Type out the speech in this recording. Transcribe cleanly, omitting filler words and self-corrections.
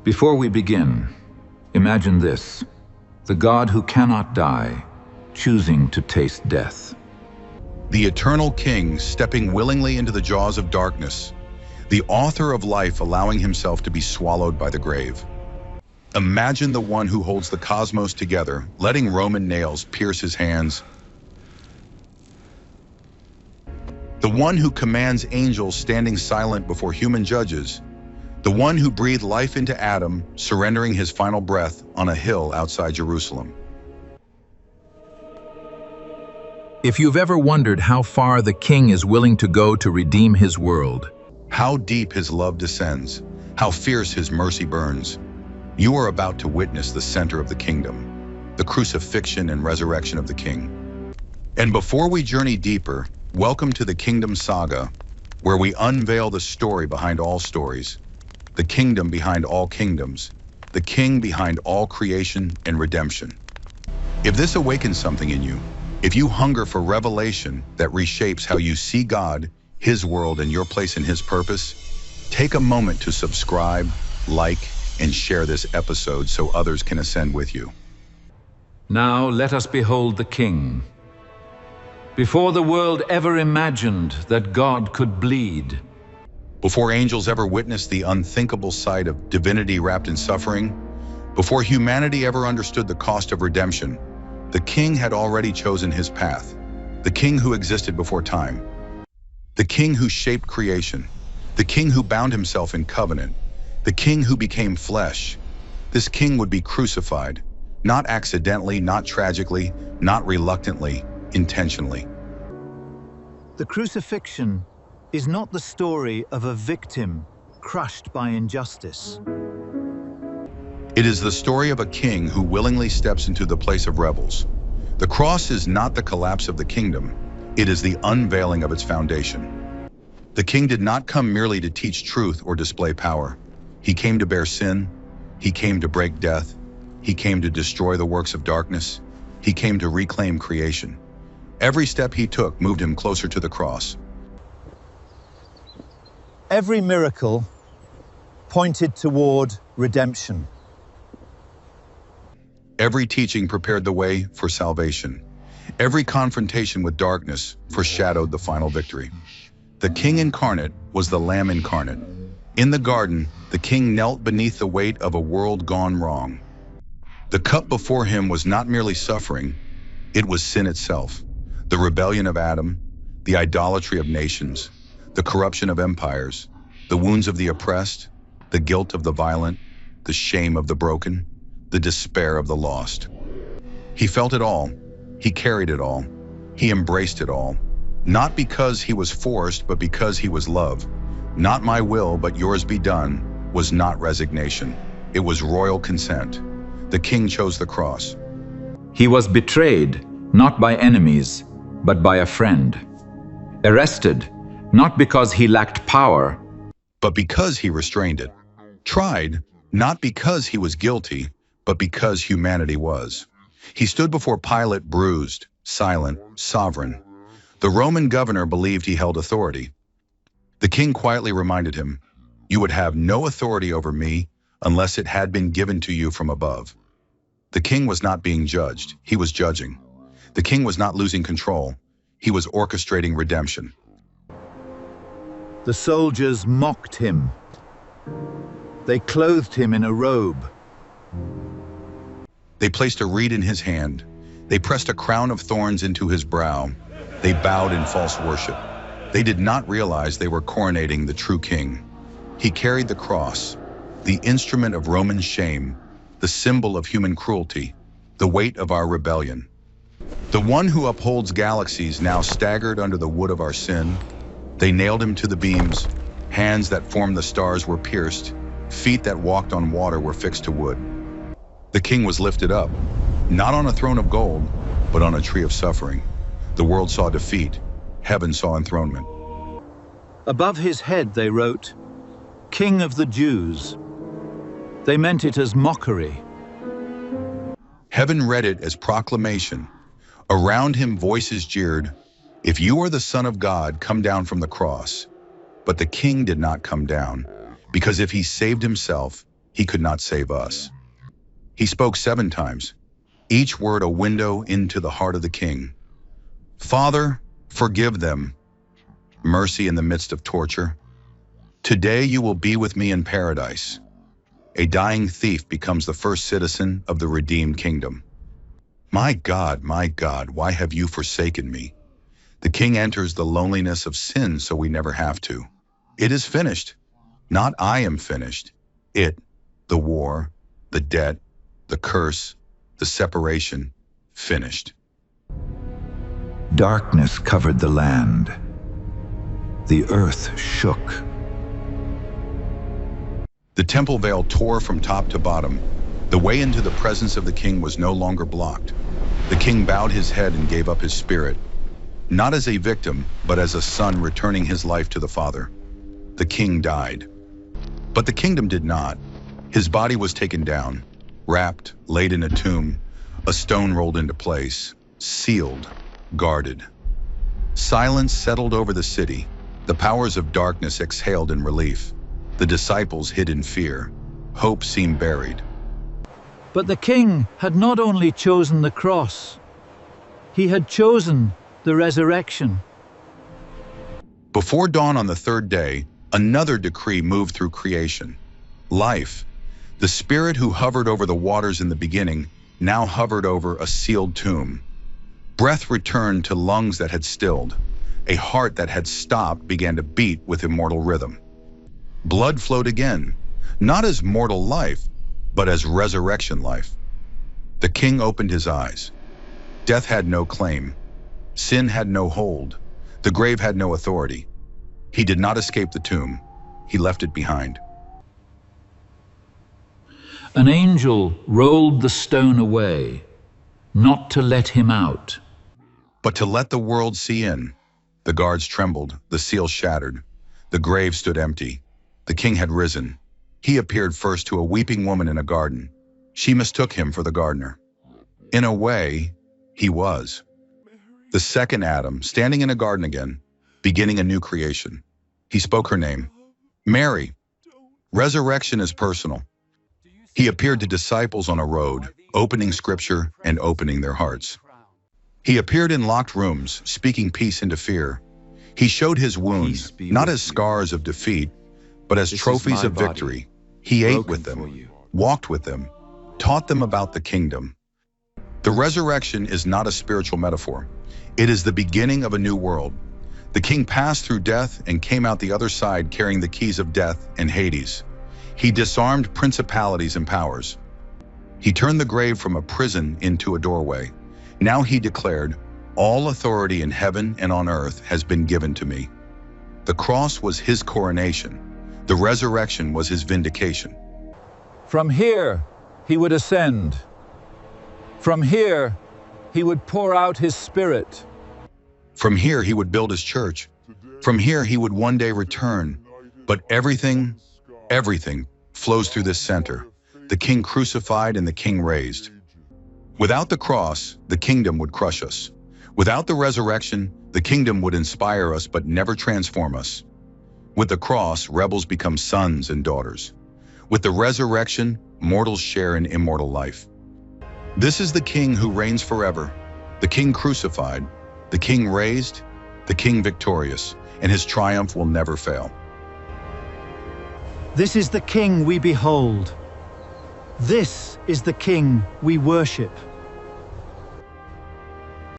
Before we begin, imagine this: the God who cannot die, choosing to taste death. The eternal King stepping willingly into the jaws of darkness, the author of life allowing himself to be swallowed by the grave. Imagine the one who holds the cosmos together, letting Roman nails pierce his hands. The one who commands angels standing silent before human judges. The one who breathed life into Adam, surrendering his final breath on a hill outside Jerusalem. If you've ever wondered how far the King is willing to go to redeem his world, how deep his love descends, how fierce his mercy burns, you are about to witness the center of the kingdom, the crucifixion and resurrection of the King. And before we journey deeper, welcome to the Kingdom Saga, where we unveil the story behind all stories, the kingdom behind all kingdoms, the King behind all creation and redemption. If this awakens something in you, if you hunger for revelation that reshapes how you see God, His world, and your place in His purpose, take a moment to subscribe, like, and share this episode so others can ascend with you. Now let us behold the King. Before the world ever imagined that God could bleed, before angels ever witnessed the unthinkable sight of divinity wrapped in suffering, before humanity ever understood the cost of redemption, the King had already chosen his path. The King who existed before time. The King who shaped creation. The King who bound himself in covenant. The King who became flesh. This King would be crucified, not accidentally, not tragically, not reluctantly, intentionally. The crucifixion is not the story of a victim crushed by injustice. It is the story of a king who willingly steps into the place of rebels. The cross is not the collapse of the kingdom, it is the unveiling of its foundation. The King did not come merely to teach truth or display power. He came to bear sin, he came to break death, he came to destroy the works of darkness, he came to reclaim creation. Every step he took moved him closer to the cross. Every miracle pointed toward redemption. Every teaching prepared the way for salvation. Every confrontation with darkness foreshadowed the final victory. The King incarnate was the Lamb incarnate. In the garden, the King knelt beneath the weight of a world gone wrong. The cup before him was not merely suffering, it was sin itself. The rebellion of Adam, the idolatry of nations, the corruption of empires, the wounds of the oppressed, the guilt of the violent, the shame of the broken, the despair of the lost. He felt it all, he carried it all, he embraced it all, not because he was forced, but because he was love. Not my will, but yours be done, was not resignation. It was royal consent. The King chose the cross. he was betrayed not by enemies, but by a friend. Arrested not because he lacked power, but because he restrained it. Tried, not because he was guilty, but because humanity was. He stood before Pilate bruised, silent, sovereign. The Roman governor believed he held authority. The King quietly reminded him, "You would have no authority over me unless it had been given to you from above." The King was not being judged, he was judging. The King was not losing control, he was orchestrating redemption. The soldiers mocked him. They clothed him in a robe. They placed a reed in his hand. They pressed a crown of thorns into his brow. They bowed in false worship. They did not realize they were coronating the true King. He carried the cross, the instrument of Roman shame, the symbol of human cruelty, the weight of our rebellion. The one who upholds galaxies now staggered under the wood of our sin. They nailed him to the beams. Hands that formed the stars were pierced. Feet that walked on water were fixed to wood. The King was lifted up, not on a throne of gold, but on a tree of suffering. The world saw defeat. Heaven saw enthronement. Above his head they wrote, "King of the Jews." They meant it as mockery. Heaven read it as proclamation. Around him voices jeered, "If you are the Son of God, come down from the cross." But the King did not come down, because if he saved himself, he could not save us. He spoke 7 times, each word a window into the heart of the king. Father, forgive them. Mercy in the midst of torture. Today you will be with me in paradise. A dying thief becomes the first citizen of the redeemed kingdom. My God, why have you forsaken me? The king enters the loneliness of sin so we never have to. It is finished. Not I am finished. It, the war, the debt, the curse, the separation, finished. Darkness covered the land. The earth shook. The temple veil tore from top to bottom. The way into the presence of the king was no longer blocked. The king bowed his head and gave up his spirit, not as a victim, but as a son returning his life to the Father. The king died. But the kingdom did not. His body was taken down, wrapped, laid in a tomb, a stone rolled into place, sealed, guarded. Silence settled over the city. The powers of darkness exhaled in relief. The disciples hid in fear. Hope seemed buried. But the king had not only chosen the cross, he had chosen the resurrection. Before dawn on the 3rd day, another decree moved through creation. Life, the spirit who hovered over the waters in the beginning, now hovered over a sealed tomb. Breath returned to lungs that had stilled. A heart that had stopped began to beat with immortal rhythm. Blood flowed again, not as mortal life, but as resurrection life. The king opened his eyes. Death had no claim. Sin had no hold. The grave had no authority. He did not escape the tomb. He left it behind. An angel rolled the stone away, not to let him out, but to let the world see in. The guards trembled, the seal shattered. The grave stood empty. The king had risen. He appeared first to a weeping woman in a garden. She mistook him for the gardener. In a way, he was. The second Adam, standing in a garden again, beginning a new creation. He spoke her name, Mary. Resurrection is personal. He appeared to disciples on a road, opening scripture and opening their hearts. He appeared in locked rooms, speaking peace into fear. He showed his wounds, not as scars of defeat, but as trophies of victory. He ate with them, walked with them, taught them about the kingdom. The resurrection is not a spiritual metaphor. It is the beginning of a new world. The king passed through death and came out the other side carrying the keys of death and Hades. He disarmed principalities and powers. He turned the grave from a prison into a doorway. Now he declared, all authority in heaven and on earth has been given to me. The cross was his coronation. The resurrection was his vindication. From here, he would ascend. From here, he would pour out his spirit. From here, he would build his church. From here, he would one day return. But everything flows through this center. The king crucified and the king raised. Without the cross, the kingdom would crush us. Without the resurrection, the kingdom would inspire us but never transform us. With the cross, rebels become sons and daughters. With the resurrection, mortals share in immortal life. This is the king who reigns forever, the king crucified, the king raised, the king victorious, and his triumph will never fail. This is the king we behold. This is the king we worship.